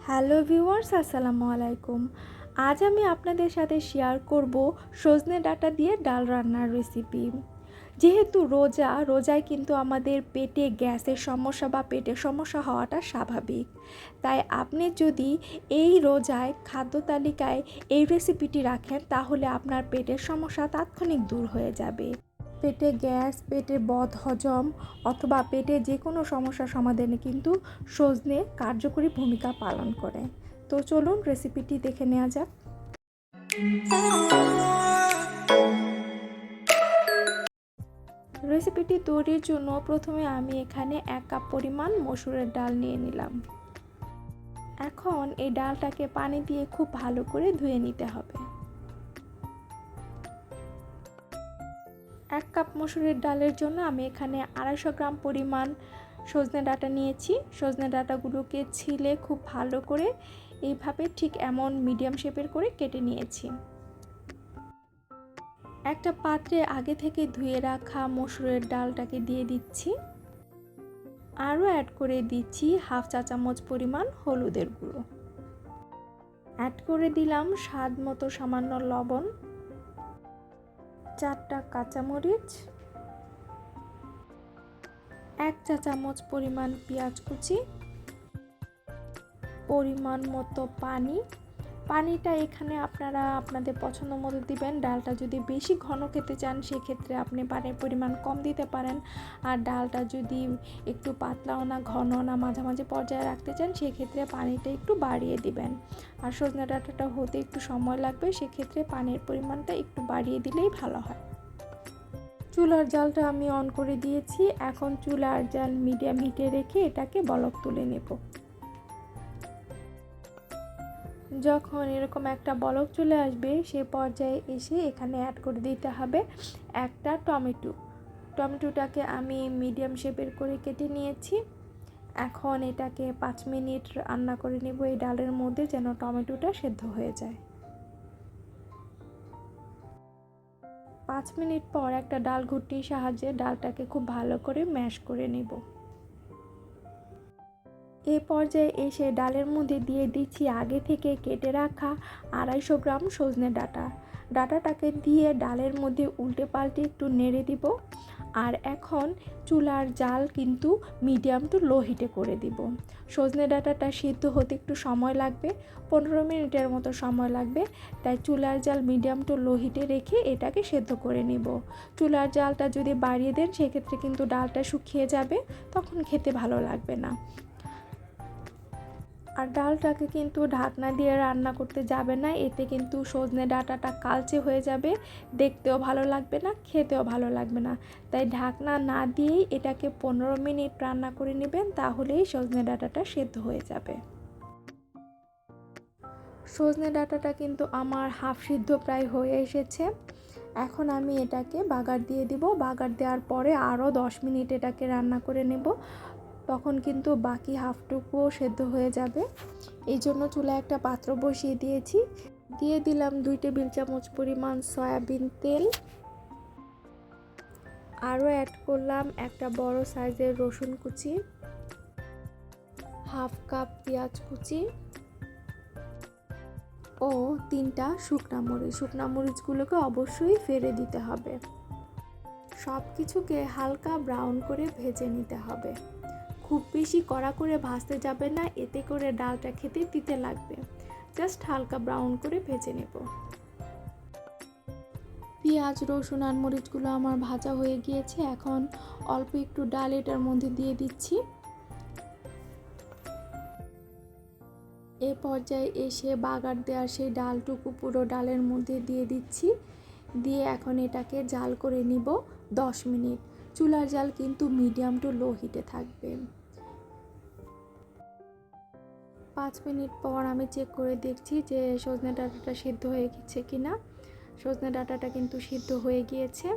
Hello viewers, আসসালামু আলাইকুম। আজ আমি আপনাদের সাথে শেয়ার করব সজনে ডাঁটা দিয়ে ডাল রান্নার রেসিপি। যেহেতু রোজায় কিন্তু আমাদের পেটে গ্যাসের সমস্যা বা পেটের সমস্যা হওয়াটা স্বাভাবিক। তাই আপনি যদি এই রোজায় খাদ্য তালিকায় এই রেসিপিটি রাখেন তাহলে আপনার পেটের সমস্যা তাৎক্ষণিক দূর হয়ে যাবে। পেটে গ্যাস, পেটের বদহজম অথবা পেটে যে কোনো সমস্যার সমাধানে কিন্তু সজনে কার্যকরী ভূমিকা পালন করে। তো চলুন রেসিপিটি দেখে নেওয়া যাক। রেসিপিটি তৈরির জন্য প্রথমে আমি এখানে 1 কাপ পরিমাণ মসুরের ডাল নিয়ে নিলাম। এখন এই ডালটাকে পানি দিয়ে খুব ভালো করে ধুয়ে নিতে হবে। 1 কাপ মসুরের ডালের জন্য আমি এখানে 250 গ্রাম পরিমাণ সজনে ডাঁটা নিয়েছি। সজনে ডাঁটাগুলোকে ছিলে খুব ভালো করে এইভাবে ঠিক এমন মিডিয়াম শেপের করে কেটে নিয়েছি। একটা পাত্রে আগে থেকে ধুয়ে রাখা মসুরের ডালটাকে দিয়ে দিচ্ছি। আরও অ্যাড করে দিচ্ছি হাফ চা চামচ পরিমাণ হলুদের গুঁড়ো। অ্যাড করে দিলাম স্বাদ মতো সামান্য লবণ, 4টা কাঁচামরিচ, 1 চা চামচ পরিমাণ পেঁয়াজ কুচি, পরিমাণ মতো পানিটা এখানে আপনারা আপনাদের পছন্দ মতো দিবেন। ডালটা যদি বেশি ঘন খেতে চান সেক্ষেত্রে আপনি পানির পরিমাণ কম দিতে পারেন, আর ডালটা যদি একটু পাতলাও না ঘন না মাঝামাঝি পর্যায়ে রাখতে চান সেক্ষেত্রে পানিটা একটু বাড়িয়ে দিবেন। আর সজনে ডাঁটাটা হতে একটু সময় লাগবে, সেক্ষেত্রে পানির পরিমাণটা একটু বাড়িয়ে দিলেই ভালো হয়। চুলার জালটা আমি অন করে দিয়েছি। এখন চুলার জাল মিডিয়াম হিটে রেখে এটাকে বলক তুলে নেব। যখন এরকম একটা বলক চলে আসবে সে পর্যায়ে এসে এখানে অ্যাড করে দিতে হবে একটা টমেটোটাকে আমি মিডিয়াম শেপের করে কেটে নিয়েছি। এখন এটাকে 5 মিনিট রান্না করে নেব এই ডালের মধ্যে, যেন টমেটোটা সেদ্ধ হয়ে যায়। 5 মিনিট পর একটা ডাল ঘুটনির সাহায্যে ডালটাকে খুব ভালো করে ম্যাশ করে নেব। এই পর্যায়ে এসে ডালের মধ্যে দিয়ে দিচ্ছি আগে থেকে কেটে রাখা 250 গ্রাম সজনে ডাঁটাটাকে দিয়ে ডালের মধ্যে উল্টে পাল্টে একটু নেড়ে দিব। আর এখন চুলার জাল কিন্তু মিডিয়াম টু লো হিটে করে দিব। সজনে ডাঁটাটা সিদ্ধ হতে একটু সময় লাগবে, 15 মিনিটের মতো সময় লাগবে। তাই চুলার জাল মিডিয়াম টু লো হিটে রেখে এটাকে সেদ্ধ করে নেব। চুলার জালটা যদি বাড়িয়ে দেন সেক্ষেত্রে কিন্তু ডালটা শুকিয়ে যাবে, তখন খেতে ভালো লাগবে না। আর ডালটাকে কিন্তু ঢাকনা দিয়ে রান্না করতে যাবে না, এতে কিন্তু সজনে ডাঁটাটা কালচে হয়ে যাবে, দেখতেও ভালো লাগবে না, খেতেও ভালো লাগবে না। তাই ঢাকনা না দিয়েই এটাকে 15 মিনিট রান্না করে নেবেন, তাহলেই সজনে ডাঁটাটা সেদ্ধ হয়ে যাবে। সজনে ডাঁটাটা কিন্তু আমার হাফ সিদ্ধ প্রায় হয়ে এসেছে। এখন আমি এটাকে বাগার দিয়ে দিব। বাগার দেওয়ার পরে আরও 10 মিনিট এটাকে রান্না করে নেব, তখন কিন্তু বাকি হাফটুকুও সেদ্ধ হয়ে যাবে। এই জন্য চুলায় একটা পাত্র বসিয়ে দিয়েছি। দিয়ে দিলাম 2 টেবিল চামচ পরিমাণ সয়াবিন তেল। আরও অ্যাড করলাম একটা বড় সাইজের রসুন কুচি, হাফ কাপ পেঁয়াজ কুচি ও 3টা শুকনা মরিচগুলোকে অবশ্যই ফেলে দিতে হবে। সব কিছুকে হালকা ব্রাউন করে ভেজে নিতে হবে। খুব বেশি কড়া করে ভাজতে যাবে না, এতে করে ডালটা খেতে তিতে লাগবে। জাস্ট হালকা ব্রাউন করে ভেজে নেব। পেঁয়াজ, রসুন আর মরিচগুলো আমার ভাজা হয়ে গিয়েছে। এখন অল্প একটু ডাল এটার মধ্যে দিয়ে দিচ্ছি। এ পর্যায়ে এসে বাগার দেওয়ার সেই ডালটুকু পুরো ডালের মধ্যে দিয়ে দিচ্ছি। দিয়ে এখন এটাকে জাল করে নিব 10 মিনিট। চুলার জাল কিন্তু মিডিয়াম টু লো হিটে থাকবে। 5 মিনিট পর আমি চেক করে দেখছি যে সজনে ডাঁটাটা সিদ্ধ হয়ে গেছে কিনা। সজনে ডাঁটাটা কিন্তু সিদ্ধ হয়ে গিয়েছে।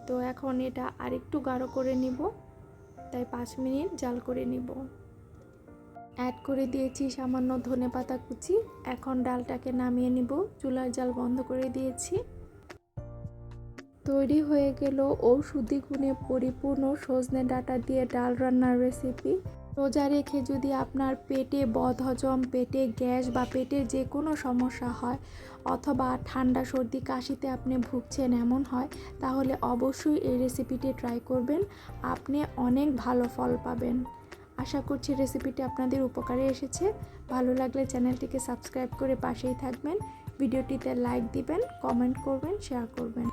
তো এখন এটা আরেকটু গাঢ় করে নিব, তাই 5 মিনিট জাল করে নিব। অ্যাড করে দিয়েছি সামান্য ধনেপাতা কুচি। এখন ডালটাকে নামিয়ে নিব, চুলার জাল বন্ধ করে দিয়েছি। তৈরি হয়ে গেল ঔষধি গুণে পরিপূর্ণ সজনে ডাঁটা দিয়ে ডাল রান্নার রেসিপি। রোজা রেখে যদি আপনার পেটে বদহজম, পেটে গ্যাস বা পেটের যে কোনো সমস্যা হয় অথবা ঠান্ডা সর্দি কাশিতে আপনি ভুগছেন এমন হয়, তাহলে অবশ্যই এই রেসিপিটি ট্রাই করবেন, আপনি অনেক ভালো ফল পাবেন। আশা করছি রেসিপিটি আপনাদের উপকারে এসেছে। ভালো লাগলে চ্যানেলটিকে সাবস্ক্রাইব করে পাশেই থাকবেন, ভিডিওটিতে লাইক দিবেন, কমেন্ট করবেন, শেয়ার করবেন।